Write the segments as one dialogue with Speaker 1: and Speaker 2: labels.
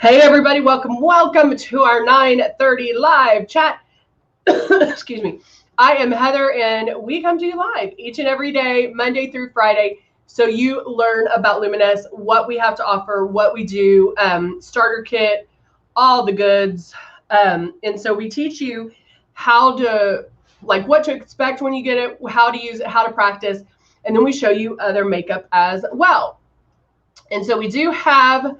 Speaker 1: Hey everybody, welcome to our 9:30 live chat. Excuse me. I am Heather and we come to you live each and every day, Monday through Friday. So you learn about Luminess, what we have to offer, what we do, starter kit, all the goods. And so we teach you how to, like what to expect when you get it, how to use it, how to practice. And then we show you other makeup as well. And so we do have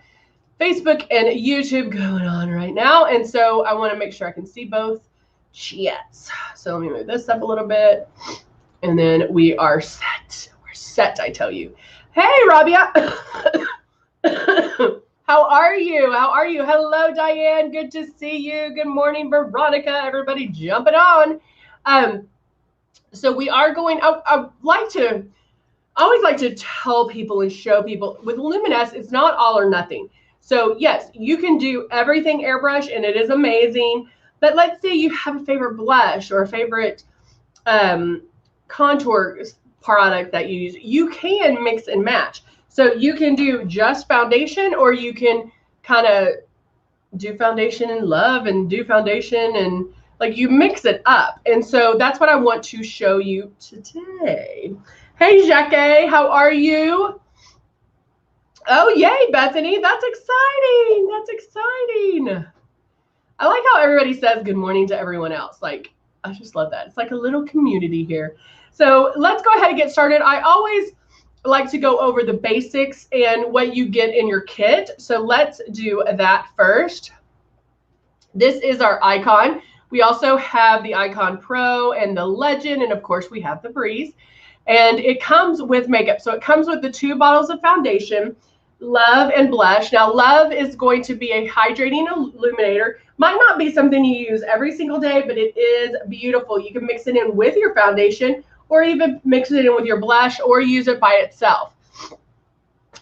Speaker 1: Facebook and YouTube going on right now. And so I want to make sure I can see both chats. So let me move this up a little bit. And then we are set. We're set, I tell you. Hey, Rabia. How are you? How are you? Hello, Diane. Good to see you. Good morning, Veronica. Everybody jumping on. So we are going, I always like to tell people and show people with Luminess, it's not all or nothing. So yes, you can do everything airbrush and it is amazing. But let's say you have a favorite blush or a favorite contour product that you use. You can mix and match. So you can do just foundation, or you can kind of do foundation and love and do foundation and like you mix it up. And so that's what I want to show you today. Hey, Jackie, how are you? Oh, yay, Bethany. That's exciting. That's exciting. I like how everybody says good morning to everyone else. Like, I just love that. It's like a little community here. So let's go ahead and get started. I always like to go over the basics and what you get in your kit. So let's do that first. This is our icon. We also have the Icon Pro and the Legend. And of course, we have the Breeze. And it comes with makeup. So it comes with the 2 bottles of foundation, Love and Blush. Now, Love is going to be a hydrating illuminator. Might not be something you use every single day, but it is beautiful. You can mix it in with your foundation or even mix it in with your blush or use it by itself.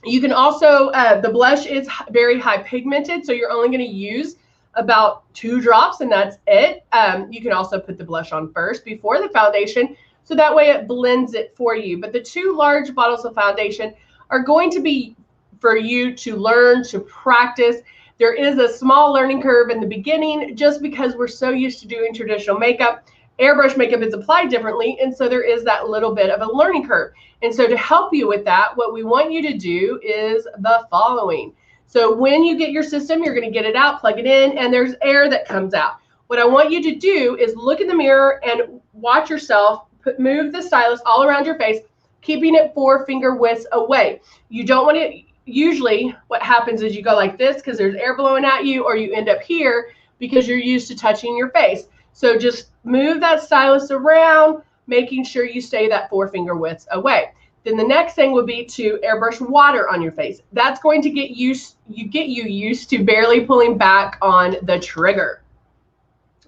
Speaker 1: You can also, the blush is very high pigmented, so you're only going to use about 2 drops and that's it. You can also put the blush on first before the foundation, so that way it blends it for you. But the 2 large bottles of foundation are going to be for you to learn, to practice. There is a small learning curve in the beginning just because we're so used to doing traditional makeup. Airbrush makeup is applied differently, and so there is that little bit of a learning curve. And so to help you with that, what we want you to do is the following. So when you get your system, you're going to get it out, plug it in, and there's air that comes out. What I want you to do is look in the mirror and watch yourself move the stylus all around your face, keeping it 4 finger widths away. You don't want to, usually what happens is you go like this because there's air blowing at you, or you end up here because you're used to touching your face. So just move that stylus around, making sure you stay that 4 finger widths away. Then the next thing would be to airbrush water on your face. That's going to get you used to barely pulling back on the trigger.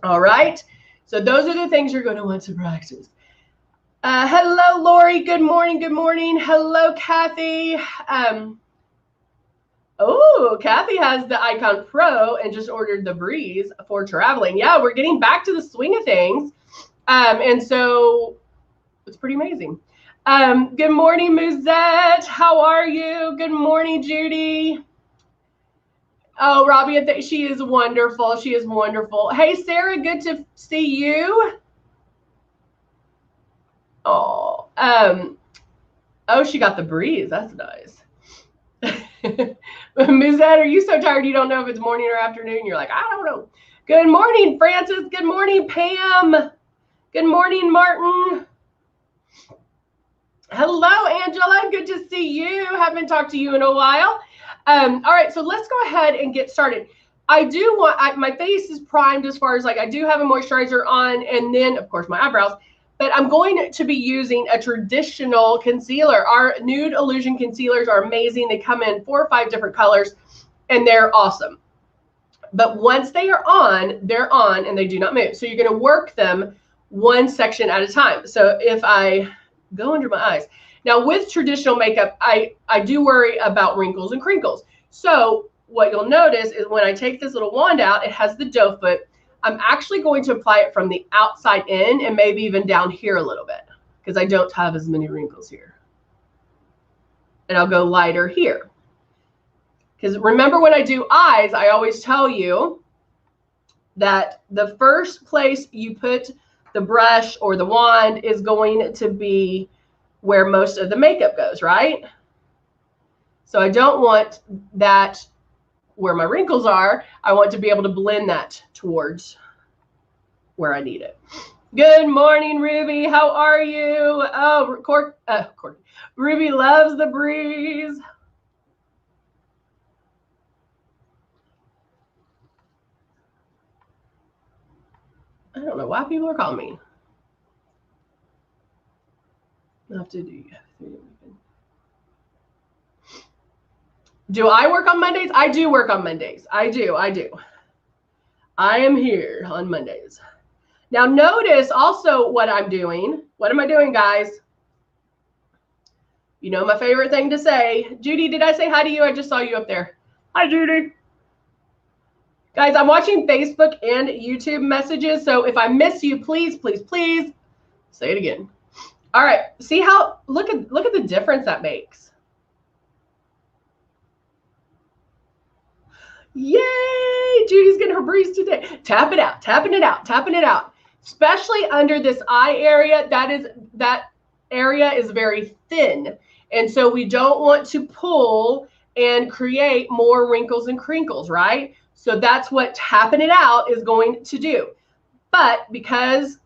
Speaker 1: All right. So those are the things you're going to want to practice. Hello, Lori. Good morning. Good morning. Hello, Kathy. Oh, Kathy has the Icon Pro and just ordered the Breeze for traveling. Yeah, we're getting back to the swing of things. And so it's pretty amazing. Good morning, Muzette. How are you? Good morning, Judy. Oh, Robbie, she is wonderful. She is wonderful. Hey, Sarah, good to see you. Oh, she got the Breeze. That's nice. Muzette, are you so tired you don't know if it's morning or afternoon? You're like, I don't know. Good morning, Francis. Good morning, Pam. Good morning, Martin. Hello, Angela. Good to see you. Haven't talked to you in a while. All right, so let's go ahead and get started. I do want, my face is primed as far as like I do have a moisturizer on, and then of course my eyebrows. But I'm going to be using a traditional concealer. Our Nude Illusion concealers are amazing. They come in 4 or 5 different colors, and they're awesome. But once they are on, they're on, and they do not move. So you're going to work them 1 section at a time. So if I go under my eyes. Now, with traditional makeup, I do worry about wrinkles and crinkles. So what you'll notice is when I take this little wand out, it has the doe foot. I'm actually going to apply it from the outside in and maybe even down here a little bit because I don't have as many wrinkles here. And I'll go lighter here. Because remember, when I do eyes, I always tell you that the first place you put the brush or the wand is going to be where most of the makeup goes, right? So I don't want that where my wrinkles are. I want to be able to blend that towards where I need it. Good morning, Ruby. How are you? Oh, Ruby loves the breeze. I don't know why people are calling me. I have to do I work on Mondays? I do work on Mondays. I do. I am here on Mondays. Now notice also what I'm doing. What am I doing, guys? You know my favorite thing to say. Judy, did I say hi to you? I just saw you up there. Hi, Judy. Guys, I'm watching Facebook and YouTube messages, so if I miss you, please, please, please say it again. All right, see how, look at the difference that makes. Yay, Judy's getting her breeze today. Tap it out, tapping it out, tapping it out. Especially under this eye area, that area is very thin. And so we don't want to pull and create more wrinkles and crinkles, right? So that's what tapping it out is going to do. But because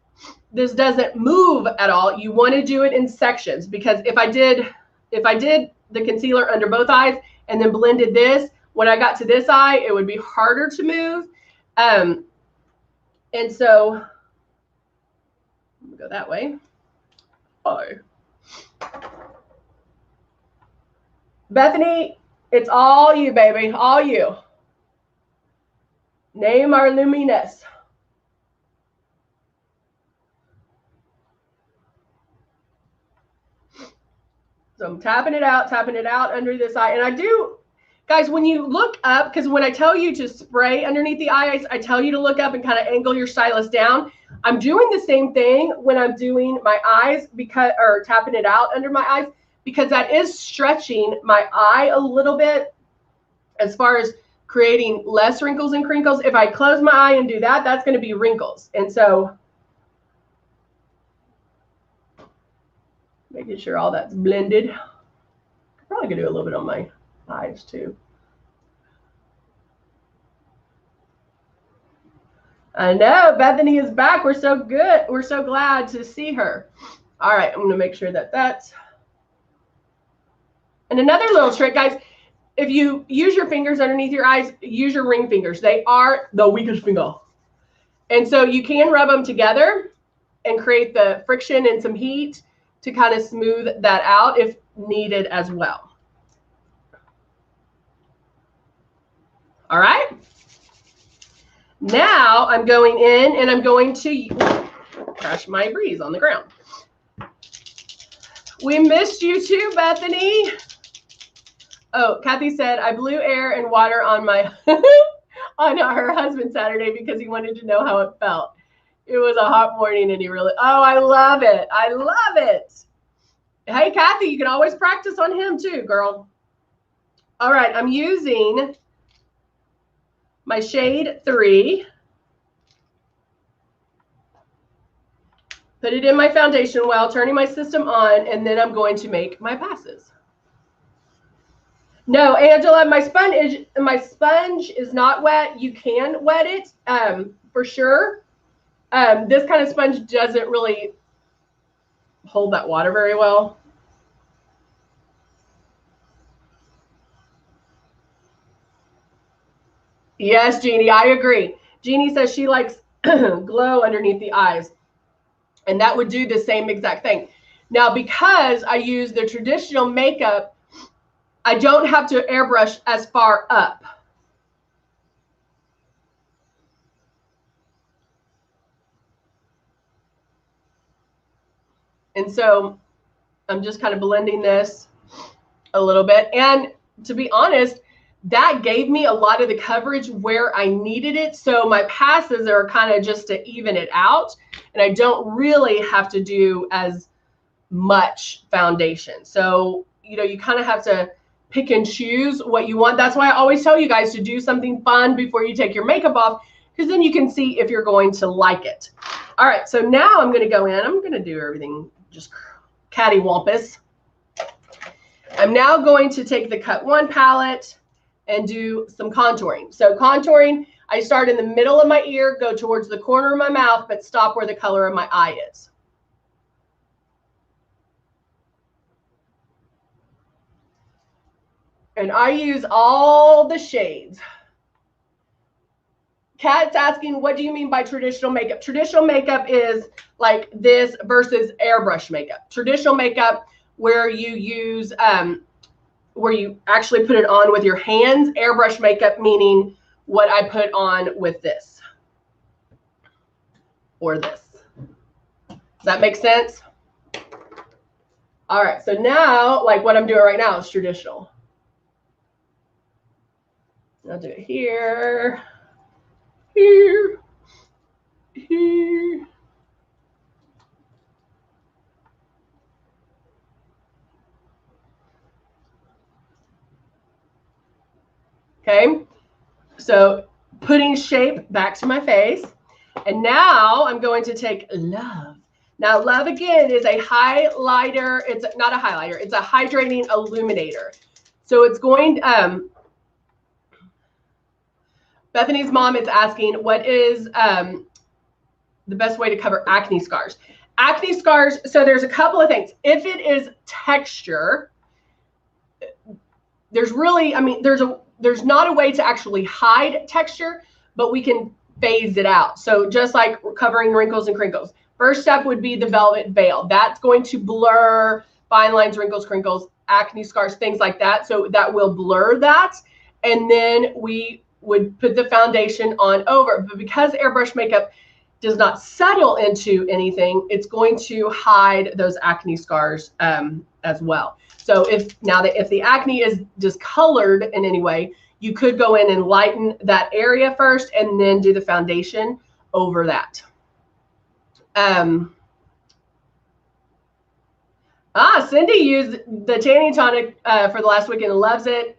Speaker 1: this doesn't move at all, you want to do it in sections, because if I did the concealer under both eyes and then blended this, when I got to this eye, it would be harder to move. And so I'm gonna go that way. Oh. Bethany, it's all you, baby, all you. Name our LUMINESS. So I'm tapping it out under this eye. And I do, guys, when you look up, because when I tell you to spray underneath the eye, I tell you to look up and kind of angle your stylus down. I'm doing the same thing when I'm doing my eyes, or tapping it out under my eyes, because that is stretching my eye a little bit as far as creating less wrinkles and crinkles. If I close my eye and do that, that's going to be wrinkles. And so making sure all that's blended. Probably gonna do a little bit on my eyes too. I know Bethany is back. We're so good. We're so glad to see her. All right, I'm gonna make sure that that's. And another little trick, guys, if you use your fingers underneath your eyes, use your ring fingers. They are the weakest finger. And so you can rub them together and create the friction and some heat to kind of smooth that out if needed as well. All right. Now I'm going in and I'm going to crash my breeze on the ground. We missed you too, Bethany. Oh, Kathy said, I blew air and water on my on her husband Saturday because he wanted to know how it felt. It was a hot morning and he really, oh, I love it. I love it. Hey, Kathy, you can always practice on him too, girl. All right, I'm using my shade 3. Put it in my foundation while turning my system on, and then I'm going to make my passes. No, Angela, my sponge is not wet. You can wet it for sure. This kind of sponge doesn't really hold that water very well. Yes, Jeannie, I agree. Jeannie says she likes glow underneath the eyes, and that would do the same exact thing. Now, because I use the traditional makeup, I don't have to airbrush as far up. And so I'm just kind of blending this a little bit. And to be honest, that gave me a lot of the coverage where I needed it. So my passes are kind of just to even it out. And I don't really have to do as much foundation. So, you know, you kind of have to pick and choose what you want. That's why I always tell you guys to do something fun before you take your makeup off, because then you can see if you're going to like it. All right, so now I'm going to go in. I'm going to do everything just cattywampus. I'm now going to take the Cut 1 palette and do some contouring. So contouring, I start in the middle of my ear, go towards the corner of my mouth, but stop where the color of my eye is. And I use all the shades. Kat's asking, what do you mean by traditional makeup? Traditional makeup is like this versus airbrush makeup. Traditional makeup where you use, where you actually put it on with your hands. Airbrush makeup meaning what I put on with this or this. Does that make sense? All right, so now, like what I'm doing right now is traditional. I'll do it here. Here, here. Okay, so putting shape back to my face. And now I'm going to take Love. Now Love again is a highlighter. It's not a highlighter. It's a hydrating illuminator. So it's going, Bethany's mom is asking, what is the best way to cover acne scars? Acne scars, so there's a couple of things. If it is texture, there's really, I mean, there's not a way to actually hide texture, but we can phase it out. So just like covering wrinkles and crinkles. First step would be the velvet veil. That's going to blur fine lines, wrinkles, crinkles, acne scars, things like that. So that will blur that. And then we would put the foundation on over. But because airbrush makeup does not settle into anything, it's going to hide those acne scars as well. So if the acne is discolored in any way, you could go in and lighten that area first and then do the foundation over that. Cindy used the tanning tonic for the last weekend and loves it.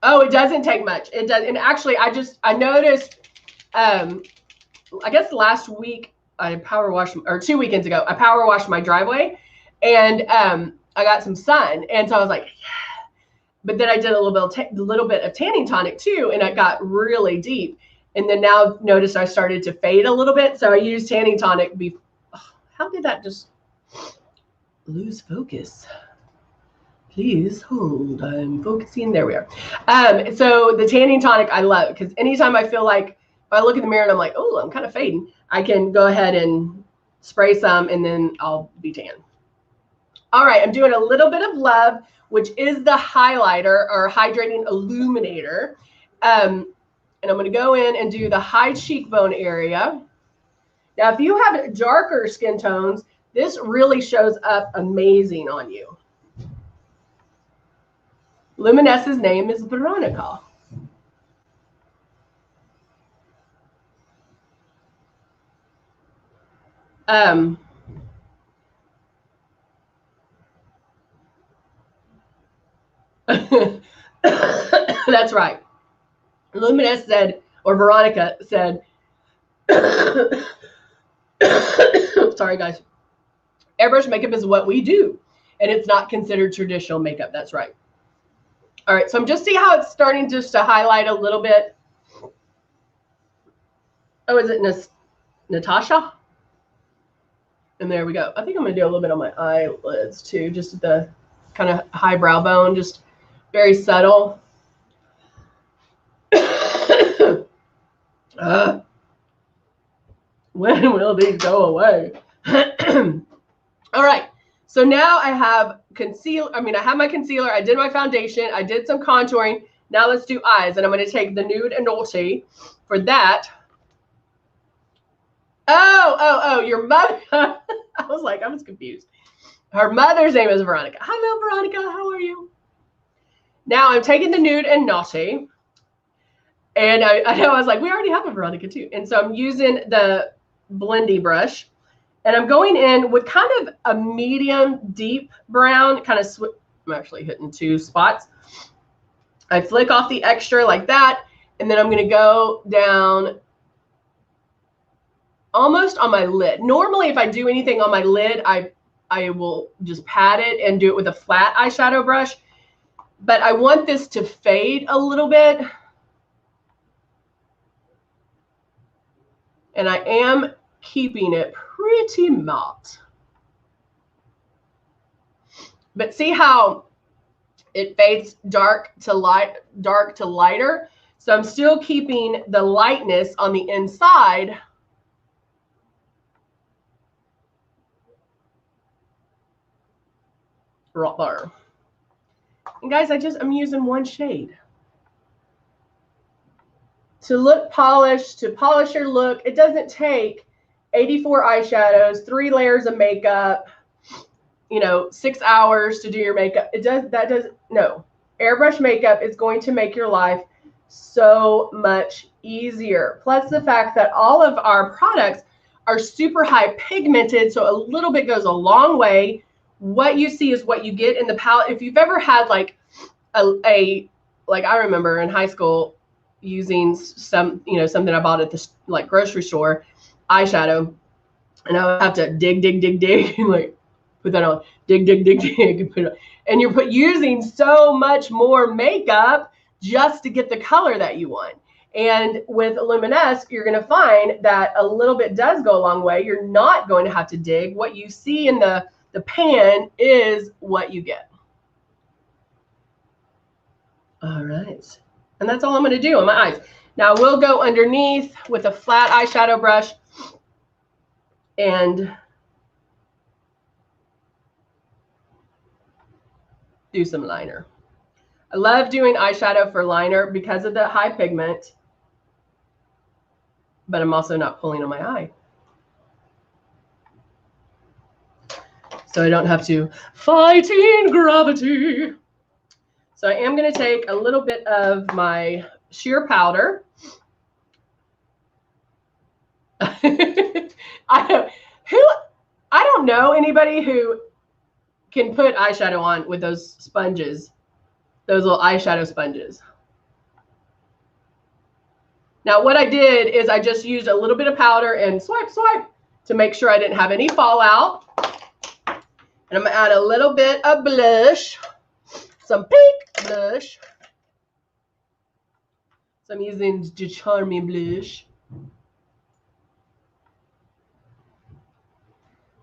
Speaker 1: Oh, it doesn't take much. It does. And actually, I noticed, I guess last week I power washed, or 2 weekends ago, I power washed my driveway, and I got some sun. And so I was like, yeah. But then I did a little bit of tanning tonic too, and it got really deep. And then now notice I started to fade a little bit. So I used tanning tonic. How did that just lose focus? Please hold. I'm focusing. There we are. So the tanning tonic I love, because anytime I feel like if I look in the mirror and I'm like, oh, I'm kind of fading, I can go ahead and spray some and then I'll be tan. All right, I'm doing a little bit of Love, which is the highlighter or hydrating illuminator. And I'm going to go in and do the high cheekbone area. Now, if you have darker skin tones, this really shows up amazing on you. LUMINESS's name is Veronica. That's right. LUMINESS said, or Veronica said, sorry guys, airbrush makeup is what we do, and it's not considered traditional makeup. That's right. All right, so I'm just see how it's starting just to highlight a little bit. Oh, is it Natasha? And there we go. I think I'm gonna do a little bit on my eyelids too, just at the kind of high brow bone, just very subtle. When will these go away? All right. So now I have concealer. I mean, I have my concealer. I did my foundation. I did some contouring. Now let's do eyes. And I'm going to take the Nude and Naughty for that. Oh, your mother. I was confused. Her mother's name is Veronica. Hello, Veronica. How are you? Now I'm taking the Nude and Naughty. And I know I was like, we already have a Veronica too. And so I'm using the blendy brush. And I'm going in with kind of a medium deep brown, kind of I'm actually hitting 2 spots. I flick off the extra like that, and then I'm going to go down almost on my lid. Normally, if I do anything on my lid, I will just pat it and do it with a flat eyeshadow brush. But I want this to fade a little bit. And I am keeping it pretty matte. But see how it fades dark to lighter? So I'm still keeping the lightness on the inside. Right there. And guys, I'm using 1 shade. To look polished, to polish your look, it doesn't take 84 eyeshadows, 3 layers of makeup, 6 hours to do your makeup. No. Airbrush makeup is going to make your life so much easier. Plus the fact that all of our products are super high pigmented, so a little bit goes a long way. What you see is what you get in the palette. If you've ever had like like I remember in high school using something I bought at the grocery store, eyeshadow, and I would have to dig, and like put that on, dig, and put it on. And you're using so much more makeup just to get the color that you want. And with Luminess, you're going to find that a little bit does go a long way. You're not going to have to dig. What you see in the pan is what you get. All right. And that's all I'm going to do on my eyes. Now we'll go underneath with a flat eyeshadow brush and do some liner. I love doing eyeshadow for liner because of the high pigment, but I'm also not pulling on my eye. So I don't have to fighting gravity. So I am going to take a little bit of my sheer powder. I don't know anybody who can put eyeshadow on with those sponges, those little eyeshadow sponges. Now what I did is I just used a little bit of powder and swipe to make sure I didn't have any fallout. And I'm going to add a little bit of blush, some pink blush. So I'm using the Charming blush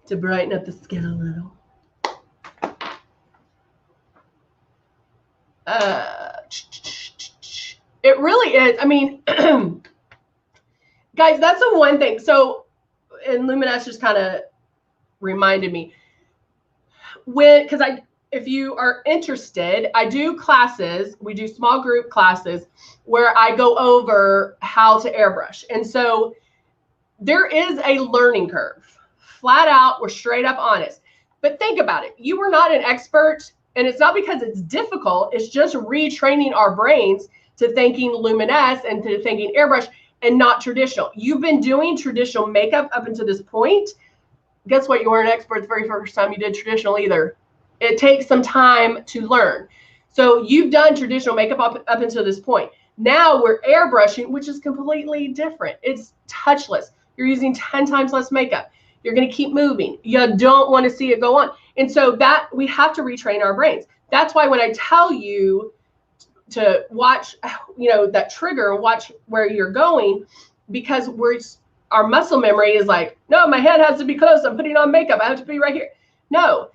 Speaker 1: to brighten up the skin a little. It really is. I mean, guys, that's the one thing. So, and Luminess just kind of reminded me because if you are interested, I do classes. We do small group classes where I go over how to airbrush. And so there is a learning curve. Flat out, we're straight up honest. But think about it. You are not an expert, and it's not because it's difficult. It's just retraining our brains to thinking Luminess and to thinking airbrush and not traditional. You've been doing traditional makeup up until this point. Guess what? You weren't an expert the very first time you did traditional either. It takes some time to learn. So you've done traditional makeup up until this point. Now we're airbrushing, which is completely different. It's touchless. You're using 10 times less makeup. You're going to keep moving. You don't want to see it go on. And so that we have to retrain our brains. That's why when I tell you to watch, that trigger and watch where you're going, because our muscle memory is like, no, my head has to be close. I'm putting on makeup. I have to be right here. No,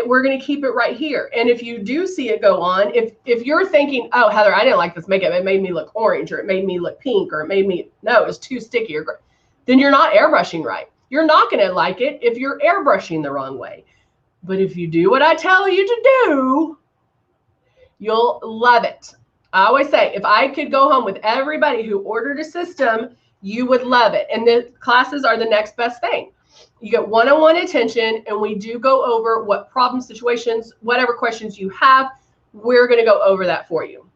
Speaker 1: we're going to keep it right here. And if you do see it go on, if you're thinking, oh, Heather, I didn't like this makeup. It made me look orange, or it made me look pink, or it made me, no, it's too sticky, then you're not airbrushing right. You're not going to like it if you're airbrushing the wrong way. But if you do what I tell you to do, you'll love it. I always say, if I could go home with everybody who ordered a system, you would love it. And the classes are the next best thing. You get one-on-one attention, and we do go over what problem situations, whatever questions you have, we're going to go over that for you.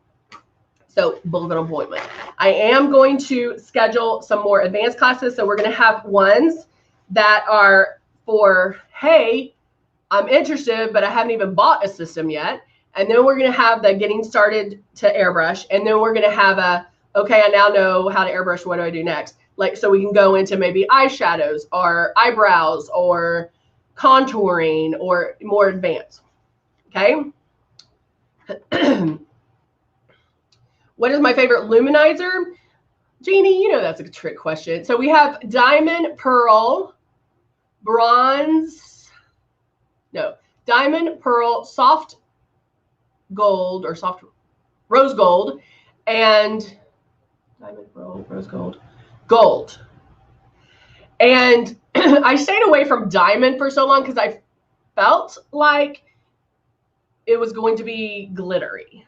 Speaker 1: So bullet appointment. I am going to schedule some more advanced classes. So we're going to have ones that are for, hey, I'm interested, but I haven't even bought a system yet. And then we're going to have the getting started to airbrush. And then we're going to have a, okay, I now know how to airbrush. What do I do next? Like, so we can go into maybe eyeshadows or eyebrows or contouring or more advanced. Okay. What is my favorite luminizer? Jeannie, you know that's a trick question. So we have diamond, pearl, bronze, no, diamond, pearl, soft gold or soft rose gold, and diamond, pearl, rose gold, gold. And I stayed away from diamond for so long because I felt like it was going to be glittery.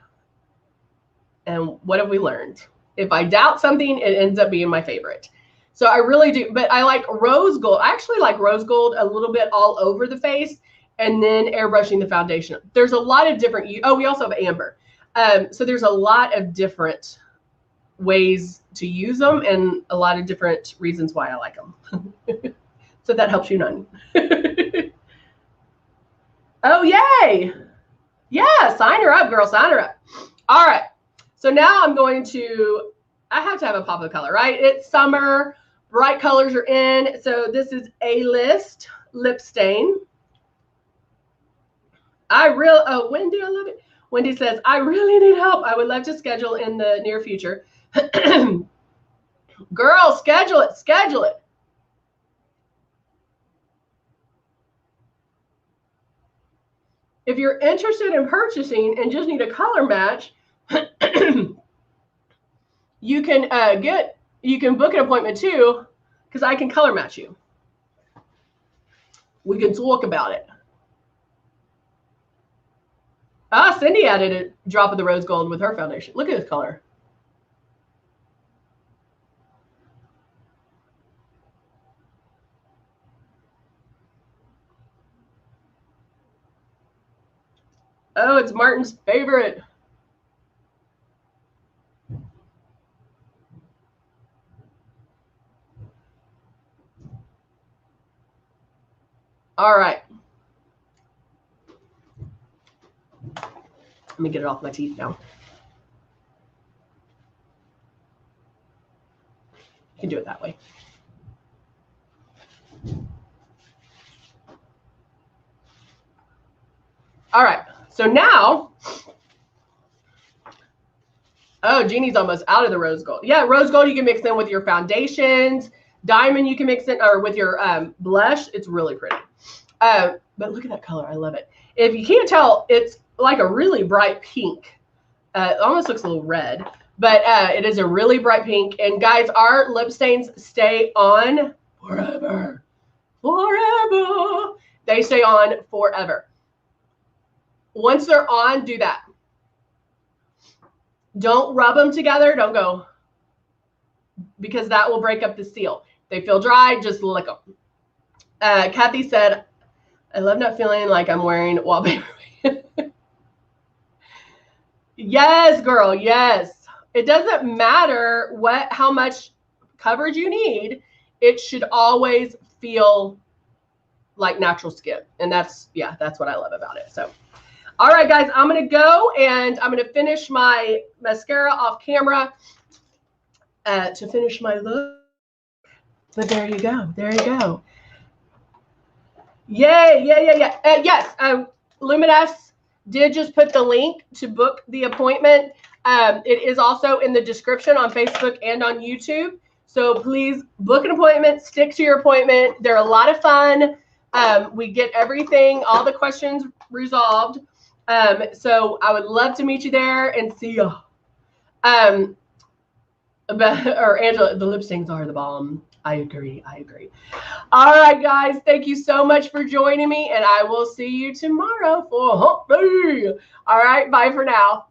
Speaker 1: And what have we learned? If I doubt something, it ends up being my favorite. So I really do, but I like rose gold. I actually like rose gold a little bit all over the face and then airbrushing the foundation. There's a lot of different, oh, we also have amber. So there's a lot of different ways to use them and a lot of different reasons why I like them. So that helps you none. Oh, yay. Yeah, sign her up, girl, sign her up. All right. So now I'm going to, I have to have a pop of color, right? It's summer, bright colors are in. So this is A-List lip stain. Oh, Wendy, I love it. Wendy says, I really need help. I would love to schedule in the near future. Girl, schedule it, schedule it. If you're interested in purchasing and just need a color match, you can book an appointment too, because I can color match you. We can talk about it. Ah, Cindy added a drop of the rose gold with her foundation. Look at this color. Oh, it's Martin's favorite. All right. Let me get it off my teeth now. You can do it that way. All right. So now, oh, Jeannie's almost out of the rose gold. Yeah, rose gold you can mix in with your foundations. Diamond you can mix in or with your blush. It's really pretty. But look at that color. I love it. If you can't tell, it's like a really bright pink. It almost looks a little red, but it is a really bright pink. And guys, our lip stains stay on forever. Forever. They stay on forever. Once they're on, do that. Don't rub them together. Don't go, because that will break up the seal. If they feel dry, just lick them. Kathy said, I love not feeling like I'm wearing wallpaper. Yes, girl. Yes. It doesn't matter how much coverage you need. It should always feel like natural skin. And that's what I love about it. So, all right, guys, I'm going to go and I'm going to finish my mascara off camera to finish my look. But there you go. There you go. Yay. Yeah. Yes. LUMINESS did just put the link to book the appointment. It is also in the description on Facebook and on YouTube. So please book an appointment, stick to your appointment. They're a lot of fun. We get everything, all the questions resolved. So I would love to meet you there and see you. Or Angela, the lip stains are the bomb. I agree. All right, guys. Thank you so much for joining me, and I will see you tomorrow for Hump Day. All right. Bye for now.